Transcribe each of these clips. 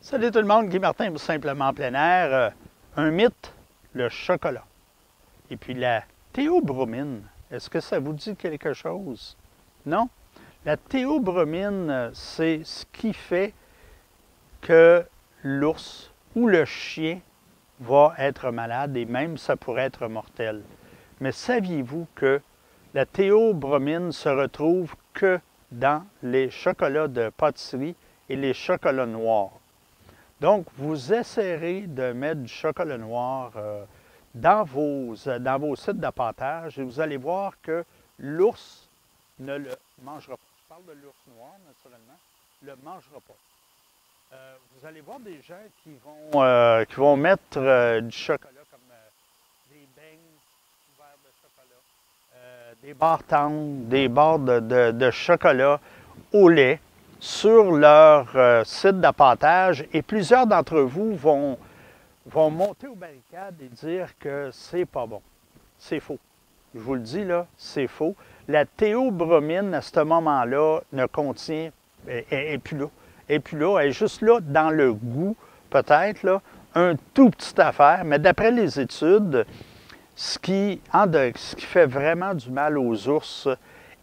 Salut tout le monde, Guy Martin pour Simplement Plein Air. Un mythe, le chocolat. Et puis la théobromine, est-ce que ça vous dit quelque chose? Non? La théobromine, c'est ce qui fait que l'ours ou le chien va être malade et même ça pourrait être mortel. Mais saviez-vous que la théobromine se retrouve que dans les chocolats de pâtisserie et les chocolats noirs? Donc, vous essayerez de mettre du chocolat noir dans vos sites d'appâtage et vous allez voir que l'ours ne le mangera pas. Je parle de l'ours noir, naturellement, ne le mangera pas. Vous allez voir des gens qui vont mettre du chocolat comme des beignes couverts de chocolat, des barres tendres, des barres de chocolat au lait sur leur site d'appâtage et plusieurs d'entre vous vont monter aux barricades et dire que c'est pas bon. C'est faux. Je vous le dis là, c'est faux. La théobromine, à ce moment-là, ne contient, elle n'est plus là. Elle n'est plus là, elle est juste là dans le goût, peut-être, là, un tout petite affaire. Mais d'après les études, ce qui fait vraiment du mal aux ours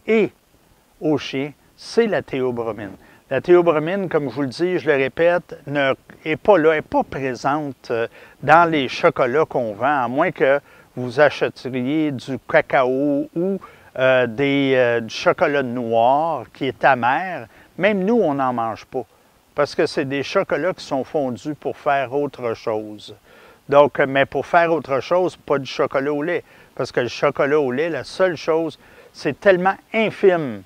et aux chiens, c'est la théobromine. La théobromine, comme je vous le dis, je le répète, n'est pas là, n'est pas présente dans les chocolats qu'on vend, à moins que vous achèteriez du cacao ou du chocolat noir qui est amer. Même nous, on n'en mange pas, parce que c'est des chocolats qui sont fondus pour faire autre chose. Donc, mais pour faire autre chose, pas du chocolat au lait, parce que le chocolat au lait, la seule chose, c'est tellement infime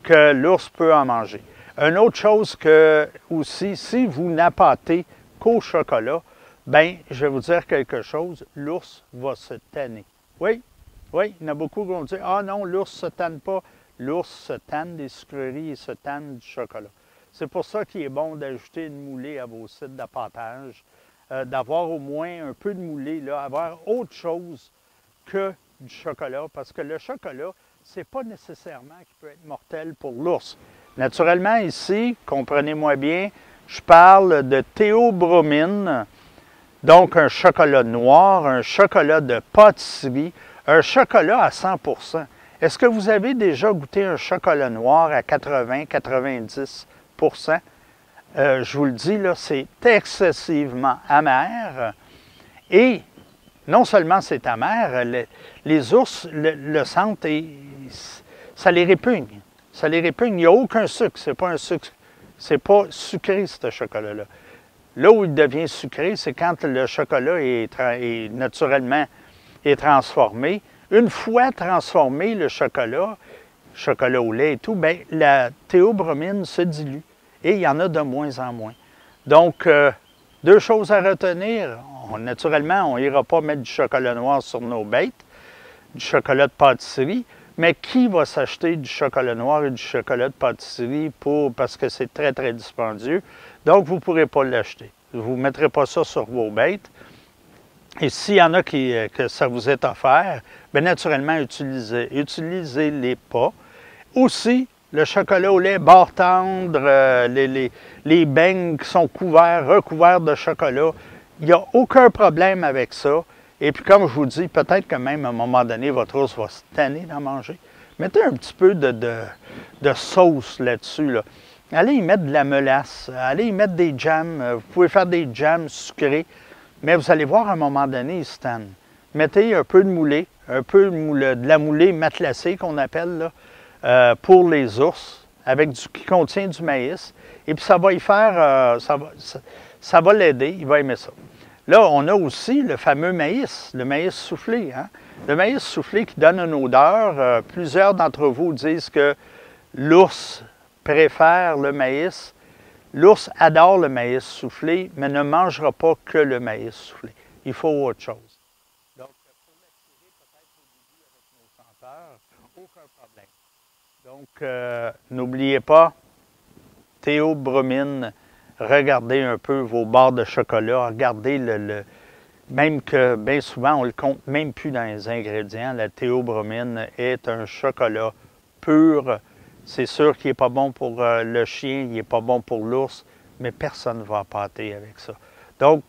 que l'ours peut en manger. Une autre chose que aussi, si vous n'appâtez qu'au chocolat, bien, je vais vous dire quelque chose, l'ours va se tanner. Oui, il y en a beaucoup qui vont dire « Ah non, l'ours ne se tanne pas ». L'ours se tanne des sucreries et se tanne du chocolat. C'est pour ça qu'il est bon d'ajouter une moulée à vos sites d'appâtage, d'avoir au moins un peu de moulée, là, avoir autre chose que du chocolat, parce que le chocolat, ce n'est pas nécessairement qu'il peut être mortel pour l'ours. Naturellement, ici, comprenez-moi bien, je parle de théobromine, donc un chocolat noir, un chocolat de pâtisserie, un chocolat à 100%. Est-ce que vous avez déjà goûté un chocolat noir à 80-90%? Je vous le dis, là, c'est excessivement amer. Et non seulement c'est amer, les ours le sentent et ça les répugne. Ça les répugne. Il n'y a aucun sucre. C'est pas un sucre. C'est pas sucré, ce chocolat-là. Là où il devient sucré, c'est quand le chocolat est naturellement transformé. Une fois transformé, le chocolat au lait et tout, bien, la théobromine se dilue. Et il y en a de moins en moins. Donc, deux choses à retenir. Naturellement, on n'ira pas mettre du chocolat noir sur nos bêtes, du chocolat de pâtisserie. Mais qui va s'acheter du chocolat noir et du chocolat de pâtisserie parce que c'est très, très dispendieux? Donc, vous ne pourrez pas l'acheter. Vous ne mettrez pas ça sur vos bêtes. Et s'il y en a que ça vous est offert, bien naturellement, utilisez-les pas. Aussi, le chocolat au lait, barre tendre, les beignes qui sont recouverts de chocolat, il n'y a aucun problème avec ça. Et puis, comme je vous dis, peut-être que même à un moment donné, votre ours va se tanner d'en manger. Mettez un petit peu de sauce là-dessus. Là. Allez y mettre de la mélasse, allez y mettre des jams. Vous pouvez faire des jams sucrés, mais vous allez voir à un moment donné, il se tanne. Mettez un peu de moulée, de la moulée matelassée qu'on appelle là, pour les ours, qui contient du maïs. Et puis, ça va y faire, ça va l'aider, il va aimer ça. Là, on a aussi le fameux maïs, le maïs soufflé. Hein? Le maïs soufflé qui donne une odeur. Plusieurs d'entre vous disent que l'ours préfère le maïs. L'ours adore le maïs soufflé, mais ne mangera pas que le maïs soufflé. Il faut autre chose. Donc, pour l'attirer peut-être au début avec nos senteurs, aucun problème. Donc, n'oubliez pas, théobromine. Regardez un peu vos barres de chocolat, regardez même que bien souvent, on ne le compte même plus dans les ingrédients. La théobromine est un chocolat pur. C'est sûr qu'il n'est pas bon pour le chien, il n'est pas bon pour l'ours, mais personne ne va appâter avec ça. Donc,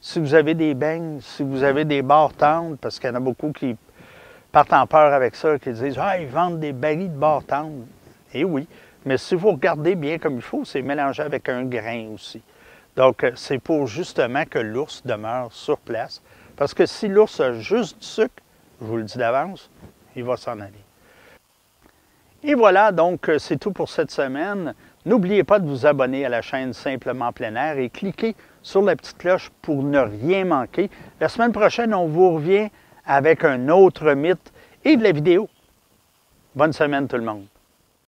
si vous avez des beignes, si vous avez des barres-tendres, parce qu'il y en a beaucoup qui partent en peur avec ça, qui disent « Ah, ils vendent des barils de barres-tendres. » Eh oui, mais si vous regardez bien comme il faut, c'est mélangé avec un grain aussi. Donc, c'est pour justement que l'ours demeure sur place. Parce que si l'ours a juste du sucre, je vous le dis d'avance, il va s'en aller. Et voilà, donc c'est tout pour cette semaine. N'oubliez pas de vous abonner à la chaîne Simplement Plein Air et cliquez sur la petite cloche pour ne rien manquer. La semaine prochaine, on vous revient avec un autre mythe et de la vidéo. Bonne semaine tout le monde.